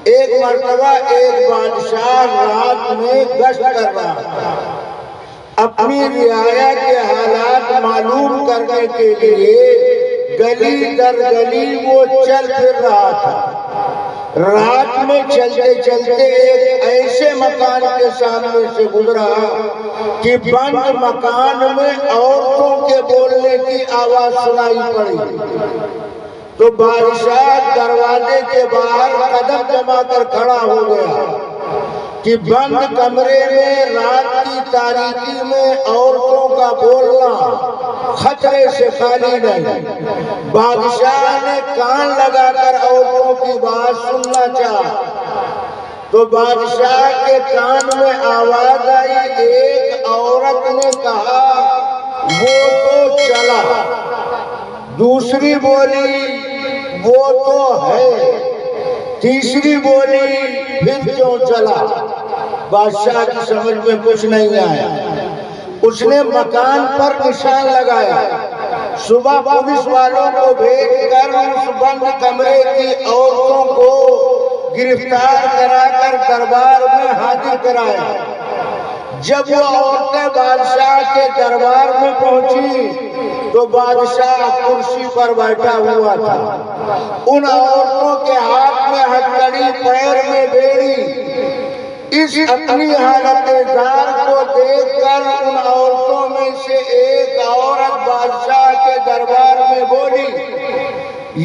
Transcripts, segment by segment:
ایک مرتبہ ایک بادشاہ رات میں گشت کر رہا تھا، اپنی رعایا کے حالات معلوم کرنے کے لیے گلی در گلی وہ چل پھر رہا تھا۔ رات میں چلتے چلتے ایک ایسے مکان کے سامنے سے گزرا کہ بند مکان میں عورتوں کے بولنے کی آواز سنائی پڑی۔ تو بادشاہ دروازے کے باہر قدم جما کر کھڑا ہو گیا کہ بند کمرے میں رات کی تاریکی میں عورتوں کا بولنا خطرے سے خالی نہیں۔ بادشاہ نے کان لگا کر عورتوں کی بات سننا چاہا تو بادشاہ کے کان میں آواز آئی، ایک عورت نے کہا وہ تو چلا، دوسری بولی وہ تو ہے، تیسری بولی پھر کیوں چلا؟ بادشاہ کی سمجھ میں کچھ نہیں آیا۔ اس نے مکان پر نشان لگایا، صبح پولیس والوں کو بھیج کر اس بند کمرے کی عورتوں کو گرفتار کرا کر دربار میں حاضر کرایا۔ جب وہ عورتیں بادشاہ کے دربار میں پہنچی تو بادشاہ کرسی پر بیٹھا ہوا تھا۔ ان عورتوں کے ہاتھ میں ہتھکڑی، پیر میں بیڑی۔ اس اپنی حالت زار کو دیکھ کر ان عورتوں میں سے ایک عورت بادشاہ کے دربار میں بولی،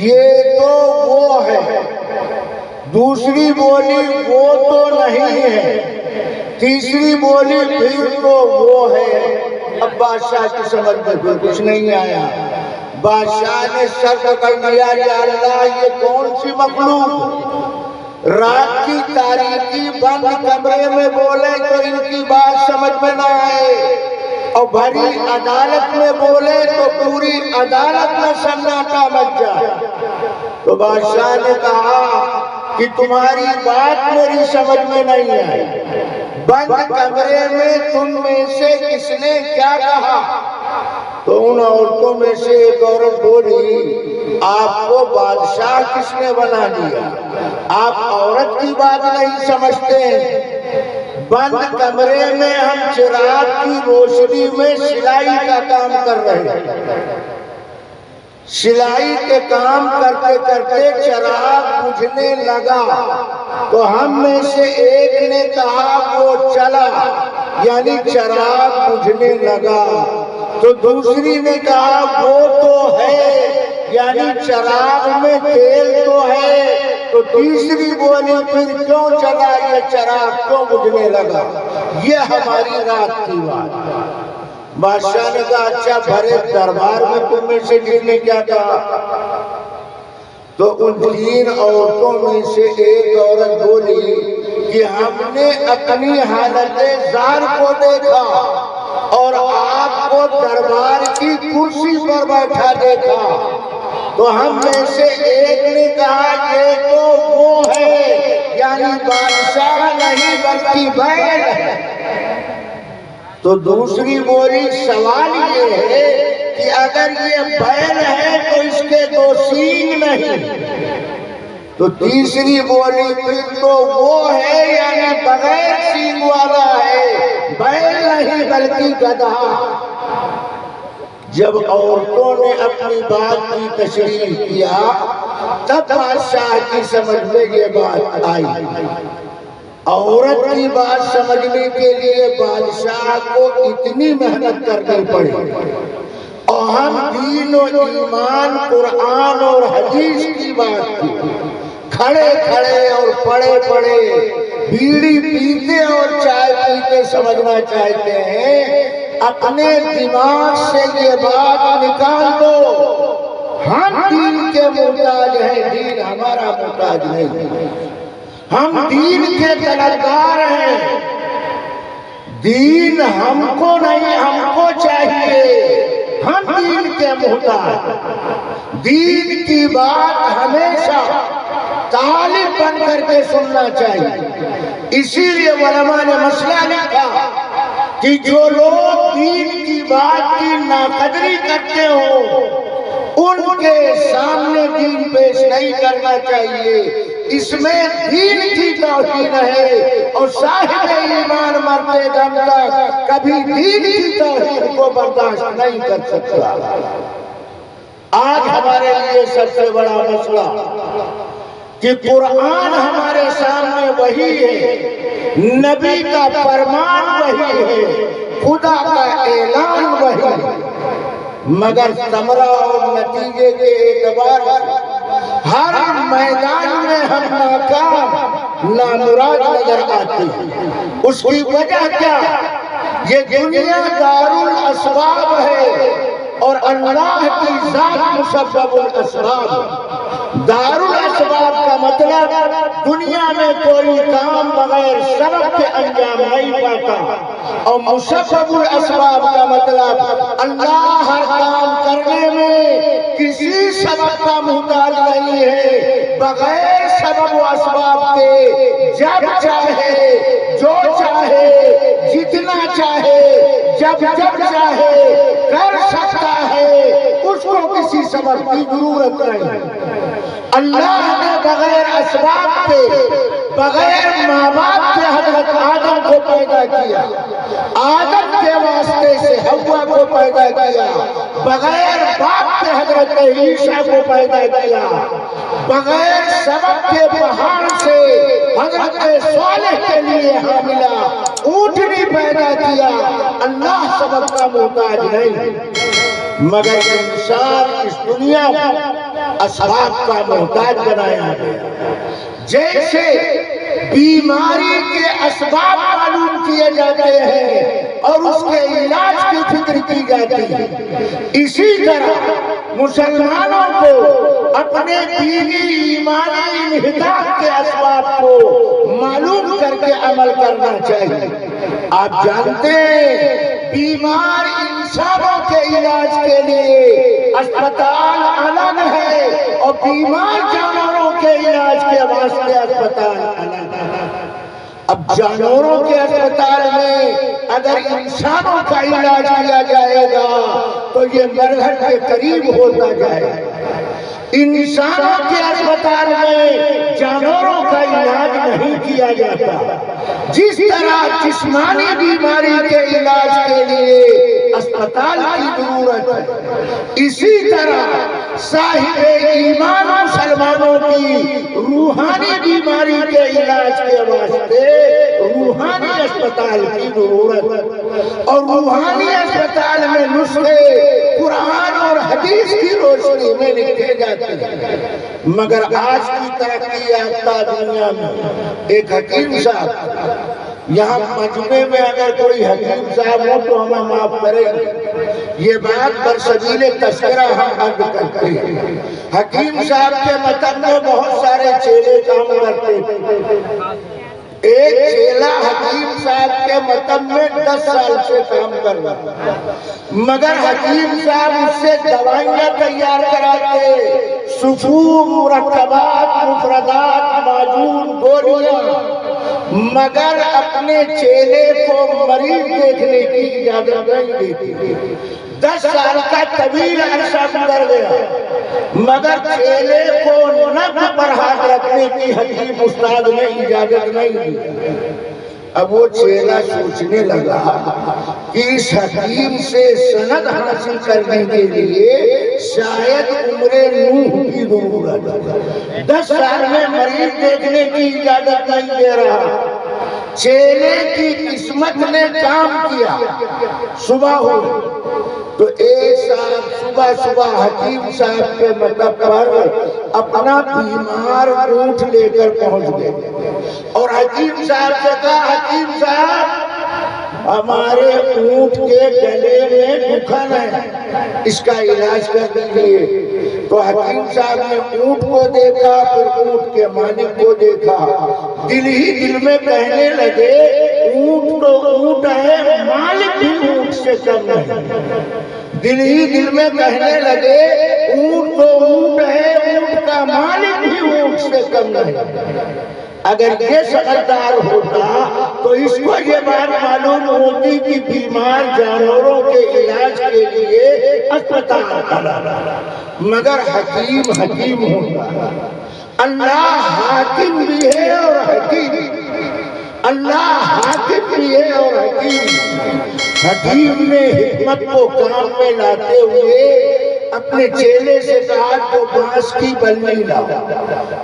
یہ تو وہ ہے، دوسری بولی وہ تو نہیں ہے، تیسری بولی پھر تو وہ ہے۔ اب بادشاہ کی سمجھ میں کچھ نہیں آیا۔ بادشاہ نے سر پکڑ لیا، یا اللہ یہ کون سی مخلوق رات کی تاریکی بند کمرے میں بولے تو ان کی بات سمجھ میں نہ آئے، اور بھری عدالت میں بولے تو پوری عدالت میں سناٹا مچ جائے۔ تو بادشاہ نے کہا کہ تمہاری بات میری سمجھ میں نہیں آئی، بند کمرے میں تم میں سے کس نے کیا کہا؟ تو ان عورتوں میں سے ایک عورت بولی، آپ کو بادشاہ کس نے بنا دیا؟ آپ عورت کی بات نہیں سمجھتے۔ بند کمرے میں ہم چراغ کی روشنی میں سلائی کا کام کر رہے ہیں، سلائی کے کام کرتے کرتے چراغ بجھنے لگا تو ہم میں سے ایک نے کہا وہ چلا، یعنی چراغ بجھنے لگا۔ تو دوسری نے کہا وہ تو ہے، یعنی چراغ میں تیل تو ہے۔ تو تیسری بولی پھر کیوں چلا، یہ چراغ کیوں بجھنے لگا؟ یہ ہماری رات کی بات۔ بادشاہ نے کہا اچھا بھرے دربار میں تم میں سے کس نے کیا کہا؟ تو ان تین عورتوں میں سے ایک عورت بولی کہ ہم نے اپنی حالت زار کو دیکھا اور آپ کو دربار کی کرسی پر بیٹھا دیکھا۔ تو ہم میں سے ایک نے کہا یہ تو وہ ہے، یعنی بادشاہ نہیں بلکہ بیل ہے۔ تو دوسری بولی سوال یہ ہے کہ اگر یہ بیل ہے تو اس کے دو سینگ نہیں۔ تو تیسری بولی پھر تو وہ ہے، یعنی بغیر سینگ والا ہے، بیل نہیں بلکہ گدھا۔ جب عورتوں نے اپنی بات کی تشریح کیا تب بادشاہ کی سمجھ میں یہ بات آئی۔ عورت کی بات سمجھنے کے لیے بادشاہ کو اتنی محنت کرنی پڑی، اور ہم دین و ایمان، قرآن اور حدیث کی بات کی کھڑے کھڑے اور پڑے پڑے، بیڑی پیتے اور چائے پیتے سمجھنا چاہتے ہیں۔ اپنے دماغ سے یہ بات نکال دو، ہم دین کے محتاج ہیں، دین ہمارا محتاج نہیں۔ ہم دین کے طلبگار ہیں، دین ہم کو نہیں، ہم کو چاہیے، ہم دین کے محتاج۔ دین کی بات ہمیشہ طالب بن کر کے سننا چاہیے۔ اسی لیے علماء نے مسئلہ لکھا کہ جو لوگ دین کی بات کی ناقدری کرتے ہوں ان کے سامنے دین پیش نہیں کرنا چاہیے، اس میں دین کی توہین ہے، اور صاحب ایمان مرتے دم تک کبھی دین کی توہین کو برداشت نہیں کر سکتا۔ آج ہمارے لیے سب سے بڑا مسئلہ کہ قرآن ہمارے سامنے وہی ہے، نبی کا فرمان وہی ہے، خدا کا اعلان وہی ہے، مگر ثمرہ اور نتیجے کے اعتبار ہر میدان میں ہم ناکام نامراد نظر آتے ہیں۔ اس کی وجہ کیا؟ یہ دنیا دارالاسباب ہے اور اللہ کی ذات مسبب الاسباب۔ دارالاسباب کا مطلب دنیا میں کوئی کام بغیر سبب کے انجام نہیں پاتا، اور مسبب الاسباب کا مطلب اللہ ہر کام کرنے میں کسی سبب کا محتاج نہیں ہے، بغیر سبب و اسباب کے جب چاہے، جو چاہے، جتنا چاہے، جب چاہے کر سکتا ہے، اس کو کسی سبب کی ضرورت نہیں۔ اللہ نے بغیر اسباب کے، بغیر ماں باپ کے حضرت آدم کو پیدا کیا، آدم کے واسطے سے حوا کو پیدا کیا، بغیر باپ کے حضرت عیسیٰ کو پیدا کیا، بغیر سبب کے پہاڑ سے حضرت صالح کے لیے حاملہ اونٹنی پیدا کیا۔ اللہ سبب کا محتاج نہیں، مگر انسان اس دنیا میں اسباب کا محتاج بنایا گیا۔ جیسے بیماری کے اسباب معلوم کیے جاتے ہیں اور اس کے علاج کی فکر کی جاتی ہے، اسی طرح مسلمانوں کو اپنے دینی ایمانی انحطاط کے اسباب کو معلوم کر کے عمل کرنا چاہیے۔ آپ جانتے ہیں بیمار انسانوں کے علاج کے لیے اسپتال الگ ہے، اور بیمار جانوروں کے علاج کے واسطے اسپتال الگ ہے۔ اب جانوروں کے اسپتال میں اگر انسانوں کا علاج کیا جائے گا تو یہ مرحلے کے قریب ہوتا جائے گا۔ انسانوں کے اسپتال میں جانوروں کا علاج نہیں کیا جاتا۔ جس طرح جسمانی بیماری کے علاج کے لیے اسپتال کی ضرورت ہے، اسی طرح صاحب ایمان مسلمانوں کی روحانی بیماری کے علاج کے واسطے روحانی اسپتال کی ضرورت ہے، اور روحانی اسپتال میں نسخے قرآن اور حدیث کی روشنی میں لکھے جاتے ہیں۔ مگر آج کی ترقی یافتہ دنیا میں ایک حکیم صاحب، یہاں مجمع میں اگر کوئی حکیم صاحب ہو تو ہمیں معاف کرے، یہ بات برسبیل تذکرہ ہم عرض کرتے ہیں۔ حکیم صاحب کے مطلب میں بہت سارے چیلے کام کرتے ہیں۔ ایک چیلا حکیم صاحب کے مطلب میں 10 سال سے کام کر رہا، مگر حکیم صاحب اس سے دوائیاں تیار کراتے، سفور، مرکبات، مفردات، معجون، گولیاں، مگر اپنے چیلے کو مریض دیکھنے کی اجازت نہیں دیتی۔ 10 سال کا طویل عرصہ گزر گیا، مگر چیلے کو نبض پر ہاتھ رکھنے کی حکیم استاد نے اجازت نہیں دی۔ اب وہ چیلا سوچنے لگا کہ اس حکیم سے سند حاصل کرنے کے لیے شاید عمر نوح کی ضرورت ہے۔ 10 سال میں مریض دیکھنے کی اجازت نہیں دے رہا۔ چیلے کی قسمت نے کام کیا۔ صبح ہوئی تو ایک صاحب صبح حکیم صاحب کے مطلب پر اپنا بیمار اونٹ لے کر پہنچ گئے، اور حکیم صاحب سے کہا، حکیم صاحب ہمارے اونٹ کے گلے میں دکھن ہے، اس کا علاج کر دیجیے۔ تو حکیم صاحب نے اونٹ کو دیکھا، پھر اونٹ کے مالک کو دیکھا، دل ہی دل میں کہنے لگے اونٹ تو اونٹ ہے، مالک بھی اونٹ سے کم نہیں۔ دل ہی دل میں کہنے لگے اونٹ تو اونٹ ہے، اونٹ کا مالک بھی اونٹ سے کم نہیں۔ اگر یہ سمجھدار ہوتا تو اس کو یہ بات معلوم ہوتی کہ بیمار جانوروں کے علاج کے لیے اسپتال آنا، مگر حکیم ہوتا، اللہ حاکم بھی ہے اور حکیم، اللہ حاکم بھی ہے اور حکیم۔ حکیم نے حکمت کو کام میں لاتے ہوئے اپنے چیلے سے کہا تو بانس کی بلنی لاؤ،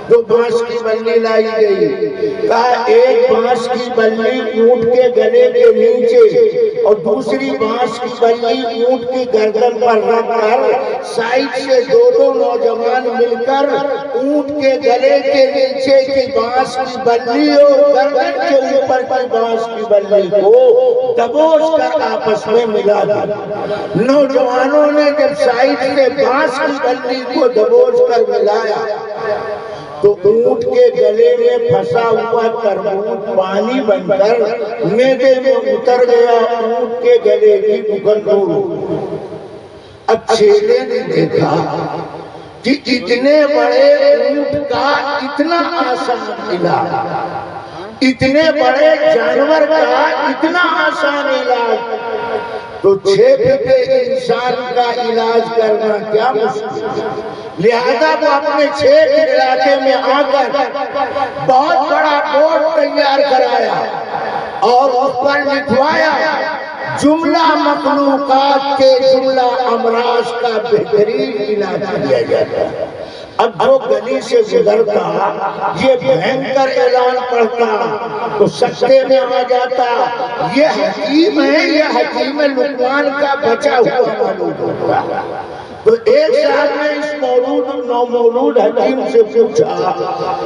تو بانس کی بلنی لائی گئی، کہا ایک بانس کی بلنی اونٹ کے گلے کے نیچے اور دوسری بانس کی بلنی اونٹ کی گردن پر رکھ کر سائیڈ سے دو نوجوان مل کر اونٹ کے گلے کے نیچے کی بانس کی بلنی اور گردن کے اوپر کی بانس کی بلنی کو دبوچ کر آپس میں ملا دیا۔ نوجوانوں نے جب سائیڈ سے بانس کی بلنی کو دبوچ کر ملایا تو اونٹ کے گلے میں پھنسا ہوا تربوز پانی بن کر معدے میں اتر گیا، اونٹ کے گلے کی بغل دور ہو۔ اب چیلے نے دیکھا کہ اتنے بڑے اونٹ کا اتنا آسان علاج، اتنے بڑے جانور کا اتنا آسان علاج، تو 6 فٹ انسان کا علاج کرنا کیا مشکل۔ لہذا وہ اپنے 6 فٹ علاقے میں آ کر بہت بڑا بورڈ تیار کرایا اور اس پر لکھوایا جملہ مخلوقات کے جملہ امراض کا بہترین علاج کیا جاتا ہے۔ اب جو گلی سے گزرتا یہ بھینکر اعلان پڑھتا تو سکتے میں آ جاتا، یہ حکیم ہے، یہ حکیم لقمان کا بچا ہوا معلوم ہوتا۔ تو ایک صاحب نے اس نومولود حکیم سے پوچھا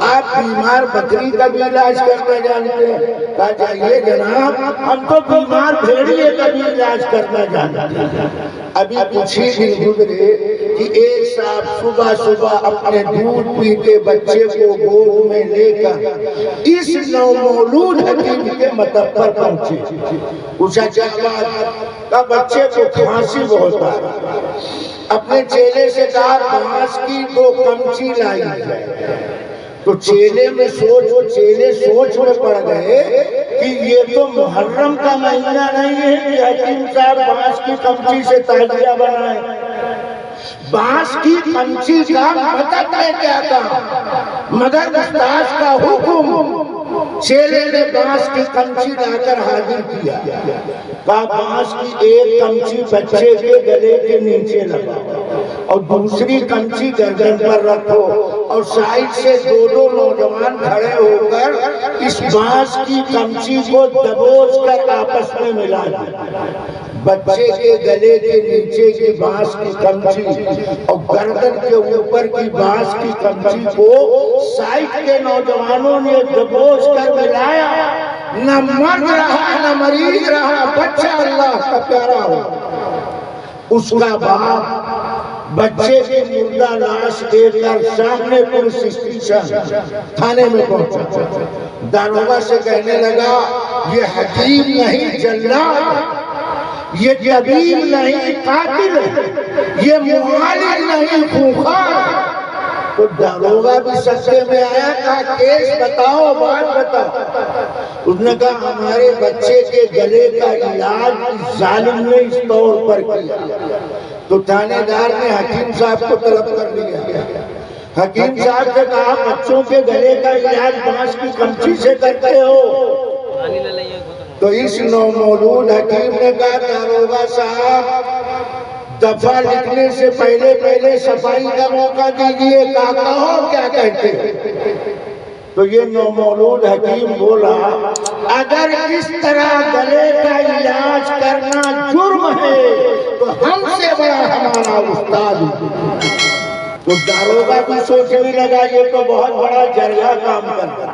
آپ بیمار بکری کا بھی علاج کرنا جانتے ہیں؟ کہا جائیے جناب ہم تو بیمار بھیڑیے کا بھی علاج کرنا جانتے ہیں۔ ابھی کچھ ہی دن گزرے کہ ایک صاحب صبح صبح اپنے دودھ پیتے بچے کو گود میں لے کر اس نومولود حکیم کے مطب پر پہنچے۔ پوچھا کیا بات؟ کہا بچے کو کھانسی بہت آ رہا۔ اپنے چیلے سے کہا بانس کی 2 کمچی لائی ہے۔ تو چیلے سوچ میں پڑ گئے کہ یہ تو محرم کا مہینہ نہیں ہے کہ حکیم صاحب بانس کی کمچی سے تعجیہ بنائیں۔ بانس کی کمچی کا مطلب ہے کیا تھا؟ مگر استاد کا حکم۔ چیلے نے بانس کی کمچی لا کر حاضر کیا، کہا بانس کی 1 کمچی بچے کے گلے کے نیچے لگاؤ اور دوسری کمچی گردن پر رکھو اور سائیڈ سے 2 نوجوان کھڑے ہو کر اس بانس کی کمچی کو دبوچ کر آپس میں ملا دیا۔ بچے کے گلے کے نیچے کی بانس کی کمچی اور گردن کے اوپر کی بانس کی کمچی کو سائیڈ کے نوجوانوں نے دبوچ کر ملایا۔ نہ مرد رہا نہ مریض رہا، بچہ اللہ کا پیارا ہو۔ اس کا باپ بچے کی مردہ لاش لے کر سامنے پولیس اسٹیشن تھانے میں پہنچا۔ داروغہ سے کہنے لگا یہ حکیم نہیں جلاد، یہ طبیب نہیں قاتل، یہ معالج نہیں خونخوار۔ تو داروغہ بھی سکتے میں آیا، کہا کیس بتاؤ، بات بتاؤ۔ اس نے کہا ہمارے بچے کے گلے کا علاج اس ظالم نے اس طور پر کیا۔ تو تھانے دار نے حکیم صاحب کو طلب کر لیا۔ حکیم صاحب نے کہا بچوں کے گلے کا علاج بانس کی کمچی سے کرتے ہو؟ تو اس نومولود حکیم نے کہا داروغہ صاحب دفعہ لکھنے سے پہلے صفائی کا موقع دیجیے، کہو کیا کہتے ہیں؟ تو یہ نومولود حکیم بولا اگر اس طرح گلے کا علاج کرنا جرم ہے تو ہم سے بڑا ہمارا استاد۔ تو داروغہ بھی سوچنے لگا یہ تو بہت بڑا جریا کام کرتا۔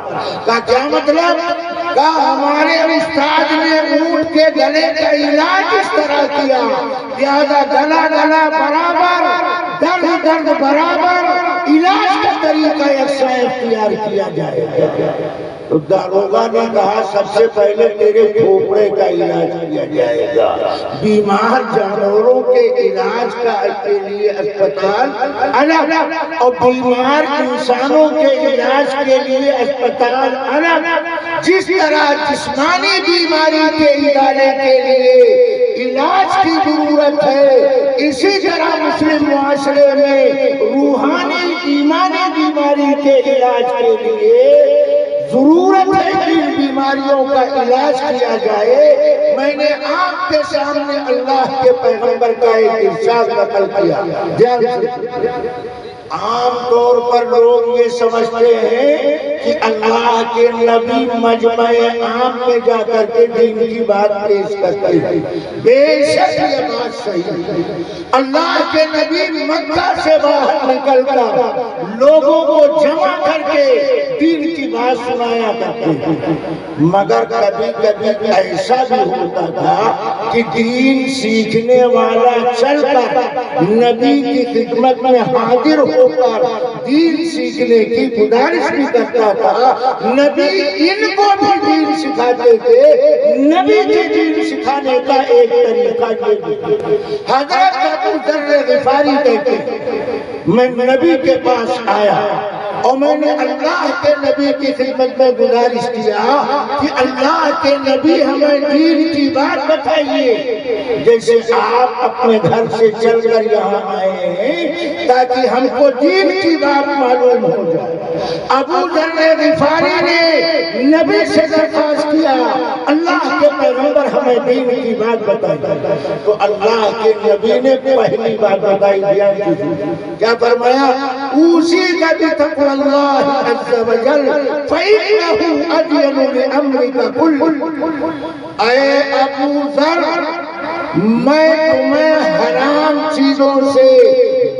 کہا کیا مطلب؟ کہا ہمارے استاد نے اونٹ کے گلے کا علاج اس طرح کیا، لہذا گلا برابر، درد برابر، علاج کا طریقہ یکساں اختیار کیا جائے۔ تو داروغہ نے کہا سب سے پہلے تیرے پھوپڑے کا علاج کیا جائے گا، بیمار جانوروں کے علاج کے لیے اسپتال الگ اور بیمار انسانوں کے علاج کے لیے اسپتال الگ۔ جس طرح جسمانی بیماری کے علاج کے لیے علاج کی ضرورت ہے۔ اسی طرح مسلم معاشرے میں روحانی ایمانی بیماری کے علاج کے لیے ضرورت ہے کہ ان بیماریوں کا علاج کیا جائے۔ میں نے آپ کے سامنے اللہ کے پیغمبر کا ایک ارشاد نقل کیا۔ عام طور پر لوگ یہ سمجھتے ہیں کہ اللہ کے نبی مجمع عام میں جا کر کے دین کی بات پیش کرتے ہیں۔ بے شک یہ بات صحیح ہے، اللہ کے نبی مکہ سے باہر نکل کر لوگوں کو جمع کر کے دین کی بات سنایا کرتے ہیں، مگر کبھی کبھی ایسا بھی ہوتا تھا کہ دین سیکھنے والا چل کر نبی کی خدمت میں حاضر ہو کر دین سیکھنے کی گزارش بھی کرتا تھا۔ نبی ان کو بھی دین سکھاتے تھے۔ نبی کے دین سکھانے کا ایک طریقہ یہ بھی، حضرت ابو ذر غفاری کہتے ہیں میں نبی کے پاس آیا اور میں نے اللہ کے نبی کی خدمت میں گزارش کیا کہ اللہ کے نبی ہمیں دین کی بات بتائیے، جیسے آپ اپنے گھر سے چل کر یہاں آئے ہیں تاکہ ہم کو دین کی بات معلوم ہو جائے۔ ابو ذر غفاری نے نبی سے درخواست کیا اللہ کے پیغمبر ہمیں دین کی بات بتائیے، تو اللہ کے نبی نے پہلی بات بتائی دیا، کیا فرمایا؟ اسی کا بھی تقوی اللہ عز وجل فإنه أدين لأمرك كله۔ اے ابو ذر، میں تمہیں حرام چیزوں سے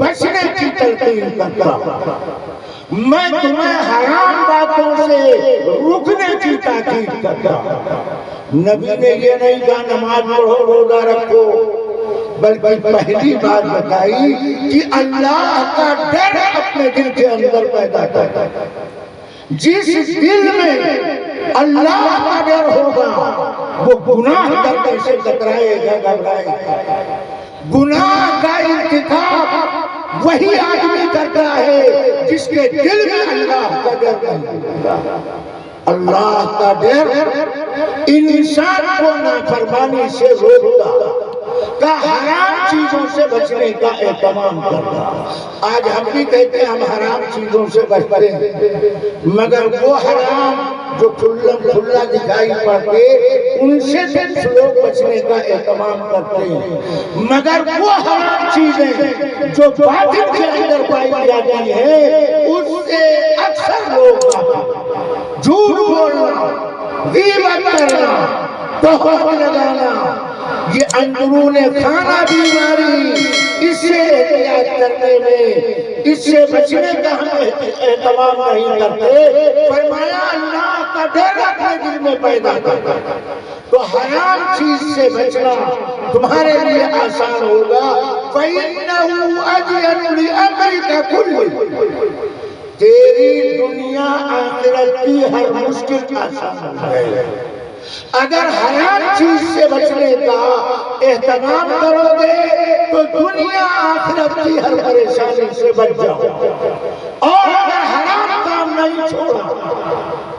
بچنے کی تلقین کرتا ہوں، میں تمہیں حرام باتوں سے رکنے کی تاکید کرتا ہوں۔ نبی نے یہ نہیں کہا نماز پڑھو روزہ رکھو، بلکہ پہلی بات بتائی کہ اللہ کا ڈر اپنے دل کے اندر پیدا کرتا ہے۔ جس دل میں اللہ کا ڈر ہوگا وہ گناہ کرنے سے کترائے گا، گھبرائے گا۔ گناہ کا ارتکاب وہی آدمی کرتا ہے جس کے دل میں اللہ کا ڈر ہوگا۔ اللہ کا ڈر انسان کو نافرمانی سے روکتا، کا حرام چیزوں سے بچنے کا اہتمام کرتا۔ آج ہم بھی کہتے ہیں ہم حرام چیزوں سے بچتے ہیں، مگر وہ حرام جو کھلا دکھائی پڑتے ان سے لوگ بچنے کا اہتمام کرتے ہیں، مگر وہ حرام چیزیں جو باطن کے اندر پائی جاتی ہیں اس سے اکثر لوگ جھوٹ بولنا، غیبت کرنا، تہمت لگانا، یہ اندرون خانہ بیماری، اس سے احتیاط کرنے میں، اس سے بچنے کا ہم اہتمام نہیں کرتے۔ فرمایا اللہ کا ڈر اپنے دل میں پیدا کرتا، تو حرام چیز سے بچنا تمہارے لیے آسان ہوگا۔ فَإِنَّهُ أَدْيَنُ لِأَمْرِكَ كُلِّهِ، تیری دنیا آخرت کی ہر مشکل آسان ہو جائے گی۔ اگر حرام چیز سے بچنے کا اہتمام کرو گے تو دنیا آخرت کی ہر پریشانی سے بچ جاؤ، اور اگر حرام کام نہیں چھوڑا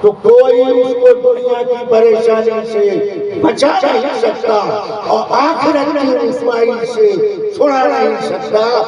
تو کوئی اس کو دنیا کی پریشانی سے بچا نہیں سکتا اور آخرت کی رسوائی سے چھڑا نہیں سکتا۔